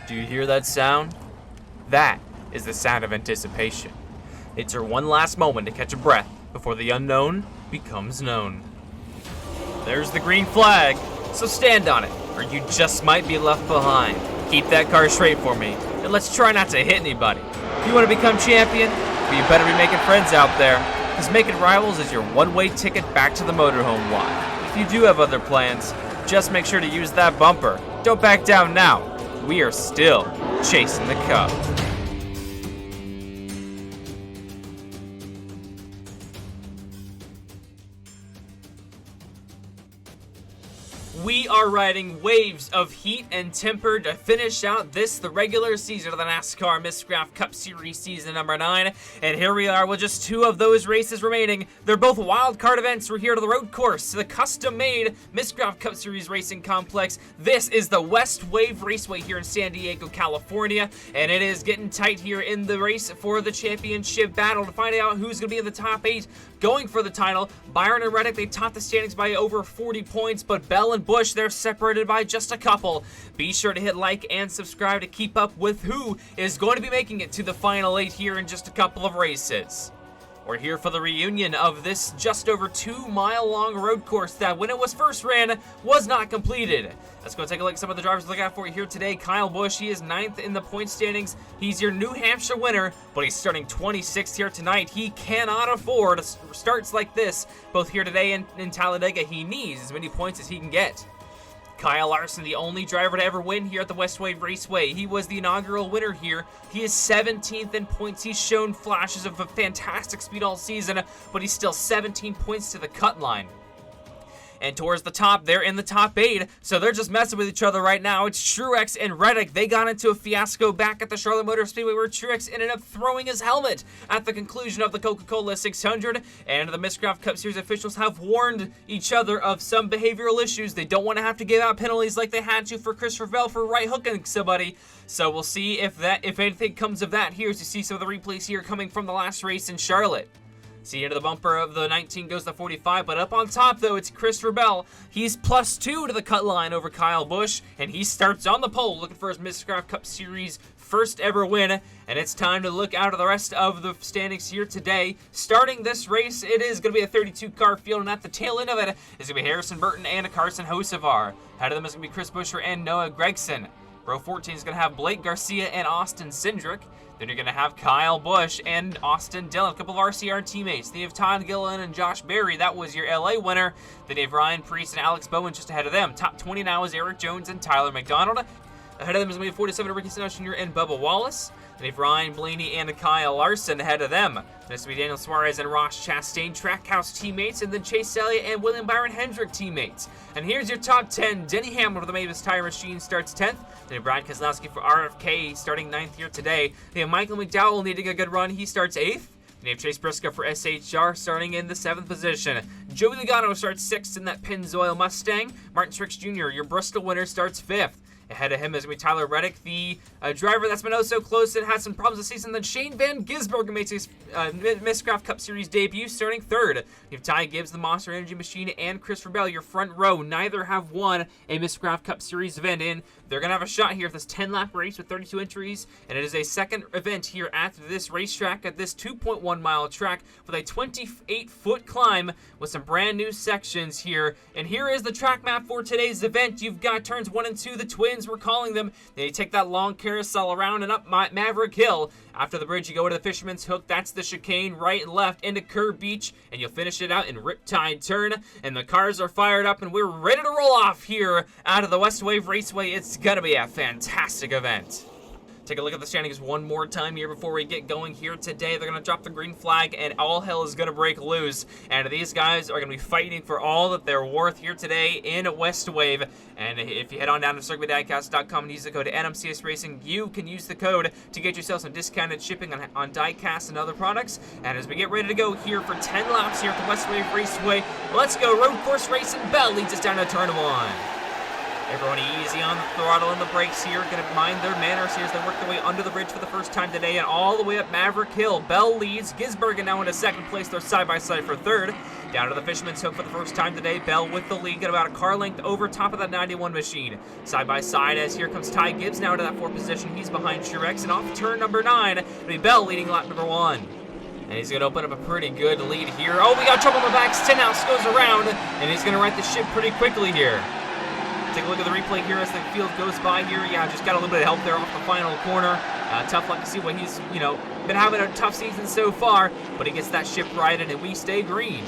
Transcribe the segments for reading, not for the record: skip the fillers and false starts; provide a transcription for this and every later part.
Do you hear that sound? That is the sound of anticipation. It's your one last moment to catch a breath before the unknown becomes known. There's the green flag, so stand on it, or you just might be left behind. Keep that car straight for me, and let's try not to hit anybody. If you want to become champion, well, you better be making friends out there, because making rivals is your one-way ticket back to the motorhome lot. If you do have other plans, just make sure to use that bumper. Don't back down now. We are still chasing the cup. We are riding waves of heat and temper to finish out the regular season of the NASCAR Miscraft Cup Series season number 9. And here we are with just 2 of those races remaining. They're both wildcard events. We're here to the road course, to the custom-made Miscraft Cup Series racing complex. This is the West Wave Raceway here in San Diego, California. And it is getting tight here in the race for the championship battle to find out who's going to be in the top 8 going for the title. Byron and Reddick, they top the standings by over 40 points, but Bell and Busch, they're separated by just a couple. Be sure to hit like and subscribe to keep up with who is going to be making it to the final 8 here in just a couple of races. We're here for the reunion of this just over 2-mile-long road course that, when it was first ran, was not completed. Let's go take a look at some of the drivers to look out for here today. Kyle Busch, he is 9th in the point standings. He's your New Hampshire winner, but he's starting 26th here tonight. He cannot afford starts like this, both here today and in Talladega. He needs as many points as he can get. Kyle Larson, the only driver to ever win here at the West Wave Raceway. He was the inaugural winner here. He is 17th in points. He's shown flashes of a fantastic speed all season, but he's still 17 points to the cut line. And towards the top, they're in the top 8, so they're just messing with each other right now. It's Truex and Reddick. They got into a fiasco back at the Charlotte Motor Speedway where Truex ended up throwing his helmet at the conclusion of the Coca-Cola 600, and the Miscraft Cup Series officials have warned each other of some behavioral issues. They don't want to have to give out penalties like they had to for Christopher Bell for right hooking somebody. So we'll see if anything comes of that here, as you see some of the replays here coming from the last race in Charlotte. See, into the bumper of the 19 goes the 45, but up on top, though, it's Christopher Bell. He's +2 to the cut line over Kyle Busch, and he starts on the pole looking for his Miscraft Cup Series first ever win, and it's time to look out of the rest of the standings here today. Starting this race, it is going to be a 32-car field, and at the tail end of it is going to be Harrison Burton and Carson Hocevar. Ahead of them is going to be Chris Buescher and Noah Gragson. Row 14 is going to have Blake Garcia and Austin Cindric. Then you're going to have Kyle Busch and Austin Dillon, a couple of RCR teammates. Then you have Todd Gilliland and Josh Berry. That was your LA winner. Then you have Ryan Preece and Alex Bowman just ahead of them. Top 20 now is Eric Jones and Tyler McDonald. Ahead of them is going to be 47 Ricky Stenhouse Jr. and Bubba Wallace. Then you have Ryan Blaney and Kyle Larson ahead of them. This will be Daniel Suarez and Ross Chastain, Trackhouse teammates, and then Chase Elliott and William Byron Hendrick teammates. And here's your top 10. Denny Hamlin of the Mavis Tire Machine starts 10th. Then you have Brian Keselowski for RFK starting 9th here today. Then you have Michael McDowell needing a good run. He starts 8th. Then you have Chase Briscoe for SHR starting in the 7th position. Joey Logano starts 6th in that Pennzoil Mustang. Martin Truex Jr., your Bristol winner, starts 5th. Ahead of him is going to be Tyler Reddick, the driver that's been oh so close and had some problems this season. Then Shane Van Gisbergen makes his Miscraft Cup Series debut, starting 3rd. You have Ty Gibbs, the Monster Energy Machine, and Christopher Bell, your front row. Neither have won a Miscraft Cup Series event, and they're going to have a shot here at this 10-lap race with 32 entries, and it is a second event here at this racetrack, at this 2.1-mile track with a 28-foot climb with some brand new sections here. And here is the track map for today's event. You've got turns 1 and 2, the twins, we're calling them. Then you take that long carousel around and up Maverick Hill. After the bridge, you go to the Fisherman's Hook. That's the chicane, right and left into Kerr Beach, and you'll finish it out in Riptide Turn. And the cars are fired up, and we're ready to roll off here out of the West Wave Raceway. It's gonna be a fantastic event. Take a look at the standings one more time here before we get going here today. They're going to drop the green flag, and all hell is going to break loose. And these guys are going to be fighting for all that they're worth here today in West Wave. And if you head on down to CircuitDiecast.com and use the code NMCS Racing, you can use the code to get yourself some discounted shipping on diecast and other products. And as we get ready to go here for 10 laps here at the West Wave Raceway, let's go. Road course racing. Bell leads us down to turn 1. Everyone easy on the throttle and the brakes here. Going to mind their manners here as they work their way under the bridge for the first time today and all the way up Maverick Hill. Bell leads. Gisbergen now into second place. They're side by side for third. Down to the Fisherman's Hook for the first time today. Bell with the lead, got about a car length over top of that 91 machine. Side by side as here comes Ty Gibbs now to that 4th position. He's behind Truex, and off turn number 9, it'll be Bell leading lap number 1. And he's going to open up a pretty good lead here. Oh, we got trouble in the back. Stenhouse goes around, and he's going to right the ship pretty quickly here. Take a look at the replay here as the field goes by here. Yeah, just got a little bit of help there off the final corner. Tough luck to see what he's, been having a tough season so far, but he gets that ship righted, and we stay green.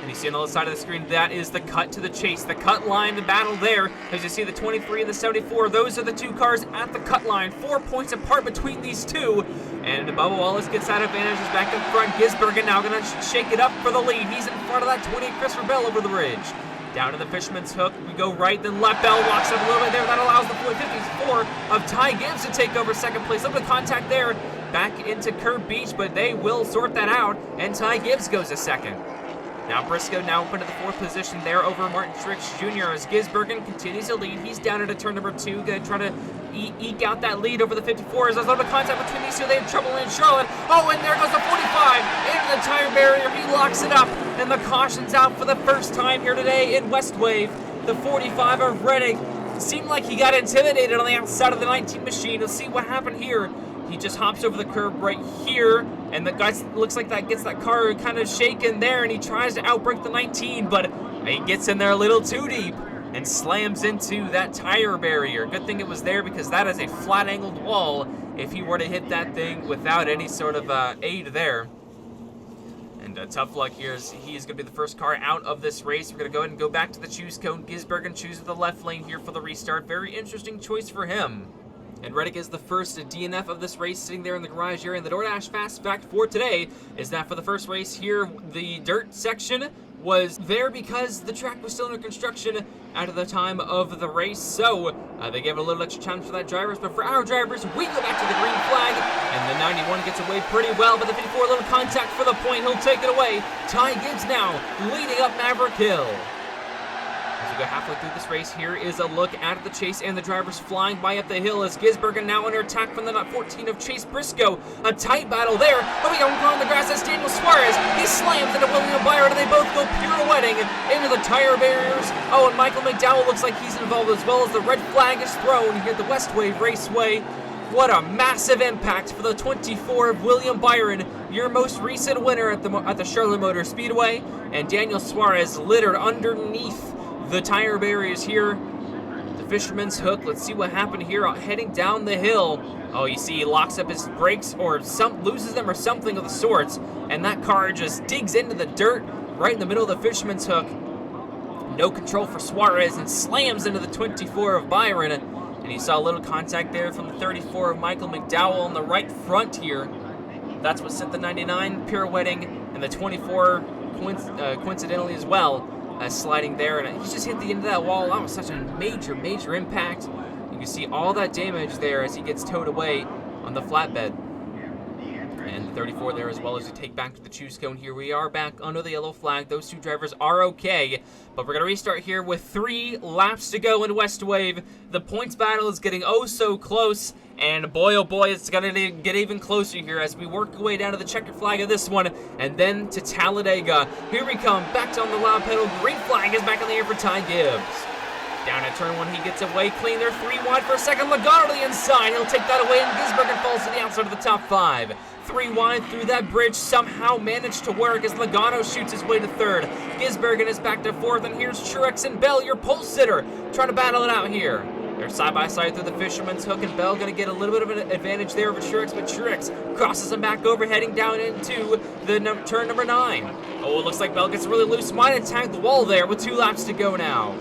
And you see on the other side of the screen, that is the cut to the chase. The cut line, the battle there. As you see the 23 and the 74, those are the 2 cars at the cut line. 4 points apart between these 2. And Bubba Wallace gets that advantage. He's back up front. Gisbergen now going to shake it up for the lead. He's in front of that 20 Christopher Bell over the ridge. Down to the Fisherman's Hook. We go right, then left. Bell walks up a little bit there. That allows the 54 of Ty Gibbs to take over second place. A little bit of contact there. Back into Curb Beach, but they will sort that out. And Ty Gibbs goes a second. Now Briscoe now up into the 4th position there over Martin Truex Jr. as Gisbergen continues to lead. He's down into turn number 2, going to try to eke out that lead over the 54s. There's a little bit of contact between these 2. They have trouble in Charlotte. Oh, and there goes the 45 into the tire barrier. He locks it up, and the caution's out for the first time here today in West Wave. The 45 of Reddick seemed like he got intimidated on the outside of the 19 machine. Let's see what happened here. He just hops over the curb right here, and the guy looks like that gets that car kind of shaken there, and he tries to outbrake the 19, but he gets in there a little too deep and slams into that tire barrier. Good thing it was there because that is a flat-angled wall if he were to hit that thing without any sort of aid there. And tough luck here as he is going to be the first car out of this race. We're going to go ahead and go back to the choose cone. Gisbergen chooses the left lane here for the restart. Very interesting choice for him. And Reddick is the first DNF of this race, sitting there in the garage area. And the DoorDash Fast Fact for today is that for the first race here, the dirt section was there because the track was still under construction at the time of the race. So they gave it a little extra challenge for that drivers. But for our drivers, we go back to the green flag. And the 91 gets away pretty well. But the 54, a little contact for the point. He'll take it away. Ty Gibbs now leading up Maverick Hill. As we go halfway through this race, here is a look at the chase and the drivers flying by up the hill as Gisbergen now under attack from the 14 of Chase Briscoe. A tight battle there, but we go on the grass as Daniel Suarez. He slams into William Byron, and they both go pirouetting into the tire barriers. Oh, and Michael McDowell looks like he's involved as well as the red flag is thrown here at the West Wave Raceway. What a massive impact for the 24 of William Byron, your most recent winner at the Charlotte Motor Speedway, and Daniel Suarez littered underneath the tire barriers here. The Fisherman's Hook. Let's see what happened here heading down the hill. Oh, you see he locks up his brakes or loses them or something of the sorts, and that car just digs into the dirt right in the middle of the Fisherman's Hook. No control for Suarez and slams into the 24 of Byron. And you saw a little contact there from the 34 of Michael McDowell on the right front here. That's what sent the 99 pirouetting and the 24 coincidentally as well. Sliding there, and he just hit the end of that wall. That was such a major impact. You can see all that damage there as he gets towed away on the flatbed. And the 34 there as well as we take back to the choose cone. Here we are back under the yellow flag. Those 2 drivers are okay, but we're going to restart here with 3 laps to go in West Wave. The points battle is getting oh so close, and boy oh boy, it's going to get even closer here as we work our way down to the checkered flag of this one, and then to Talladega. Here we come, back on the loud pedal. Green flag is back in the air for Ty Gibbs. Down at turn 1, he gets away clean. They're 3 wide for a second. Logano to the inside. He'll take that away, and Gisbergen falls to the outside of the top 5. 3 wide through that bridge, somehow managed to work as Logano shoots his way to 3rd. Gisbergen is back to 4th, and here's Truex and Bell, your pole sitter, trying to battle it out here. They're side by side through the Fisherman's Hook, and Bell going to get a little bit of an advantage there over Truex, but Truex crosses him back over, heading down into the turn number 9. Oh, it looks like Bell gets really loose. Might have tagged the wall there with 2 laps to go now.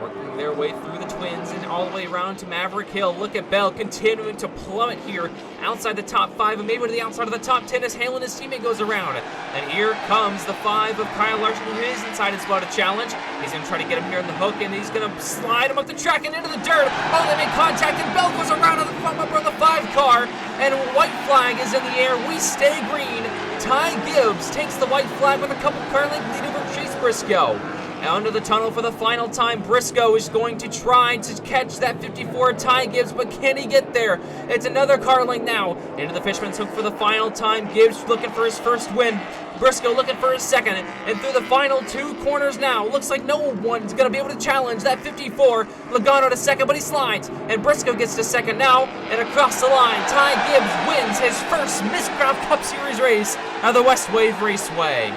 Working their way through the twins and all the way around to Maverick Hill. Look at Bell continuing to plummet here outside the top 5 and maybe to the outside of the top 10 as Hale and his teammate goes around. And here comes the 5 of Kyle Larson, who is inside his spot to challenge. He's going to try to get him here in the hook, and he's going to slide him up the track and into the dirt. Oh, they make contact, and Bell goes around on the front bumper of the 5 car, and white flag is in the air. We stay green. Ty Gibbs takes the white flag with a couple car length lead over Chase Briscoe. Now under the tunnel for the final time, Briscoe is going to try to catch that 54 Ty Gibbs, but can he get there? It's another car length now into the Fisherman's Hook for the final time. Gibbs looking for his first win. Briscoe looking for his second, and through the final 2 corners now. Looks like no one's going to be able to challenge that 54. Logano to second, but he slides, and Briscoe gets to second now, and across the line, Ty Gibbs wins his first Miscraft Cup Series race at the West Wave Raceway.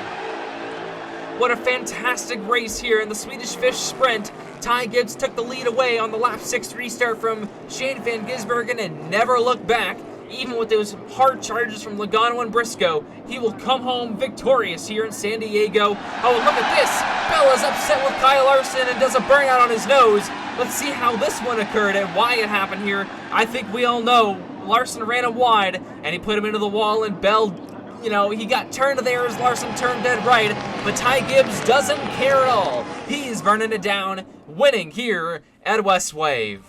What a fantastic race here in the Swedish Fish Sprint. Ty Gibbs took the lead away on the lap 6 restart from Shane van Gisbergen and never looked back. Even with those hard charges from Logano and Briscoe, he will come home victorious here in San Diego. Oh, look at this. Bella's upset with Kyle Larson and does a burnout on his nose. Let's see how this one occurred and why it happened here. I think we all know Larson ran him wide and he put him into the wall, and Bell, you know, he got turned there as Larson turned dead right, but Ty Gibbs doesn't care at all. He's burning it down, winning here at West Wave.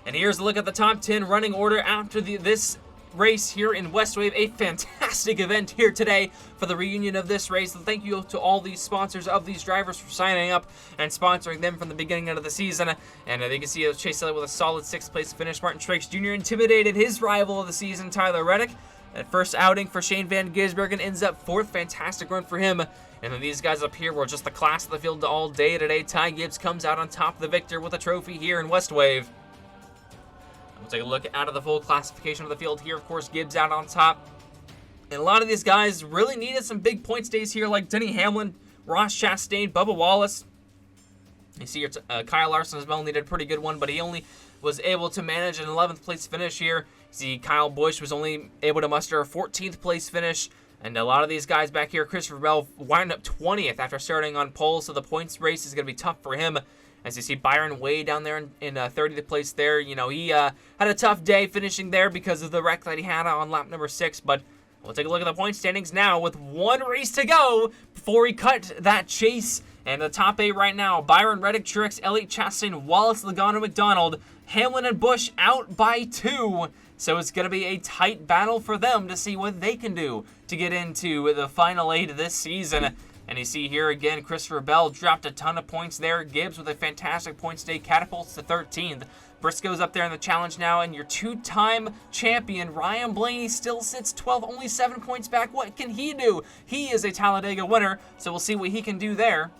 And here's a look at the top 10 running order after this race here in West Wave. A fantastic event here today for the reunion of this race. And thank you to all these sponsors of these drivers for signing up and sponsoring them from the beginning of the season. And you can see Chase Elliott with a solid 6th place finish. Martin Truex Jr. intimidated his rival of the season, Tyler Reddick. That first outing for Shane van Gisbergen ends up 4th. Fantastic run for him. And then these guys up here were just the class of the field all day today. Ty Gibbs comes out on top, the victor, with a trophy here in West Wave. We'll take a look out of the full classification of the field here. Of course, Gibbs out on top. And a lot of these guys really needed some big points days here, like Denny Hamlin, Ross Chastain, Bubba Wallace. You see here, Kyle Larson as well needed a pretty good one, but he only was able to manage an 11th place finish here. You see Kyle Busch was only able to muster a 14th place finish. And a lot of these guys back here, Christopher Bell wound up 20th after starting on pole, so the points race is going to be tough for him. As you see Byron Way down there in 30th place there. You know, he had a tough day finishing there because of the wreck that he had on lap number 6. But we'll take a look at the point standings now with 1 race to go before we cut that chase. And the top 8 right now, Byron, Reddick, Truex, Elliott, Chastain, Wallace, Logano, McDonald, Hamlin, and Busch out by 2. So it's going to be a tight battle for them to see what they can do to get into the final 8 of this season. And you see here again, Christopher Bell dropped a ton of points there. Gibbs with a fantastic points day catapults to 13th. Briscoe's up there in the challenge now, and your 2-time champion, Ryan Blaney, still sits 12th, only 7 points back. What can he do? He is a Talladega winner, so we'll see what he can do there.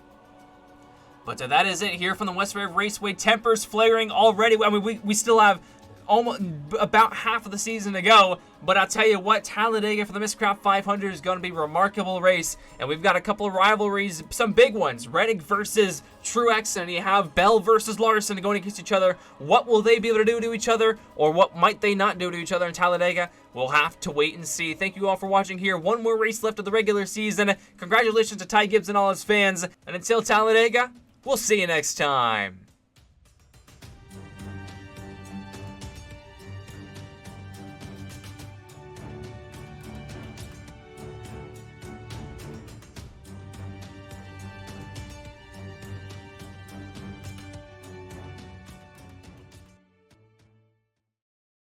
But that is it here from the West Wave Raceway. Tempers flaring already. I mean, we still have almost about half of the season to go, but I'll tell you what, Talladega for the Miscraft 500 is going to be a remarkable race, and we've got a couple of rivalries, some big ones, Reddick versus Truex, and you have Bell versus Larson going against each other. What will they be able to do to each other, or what might they not do to each other in Talladega? We'll have to wait and see. Thank you all for watching here. 1 more race left of the regular season. Congratulations to Ty Gibbs and all his fans, and until Talladega, we'll see you next time.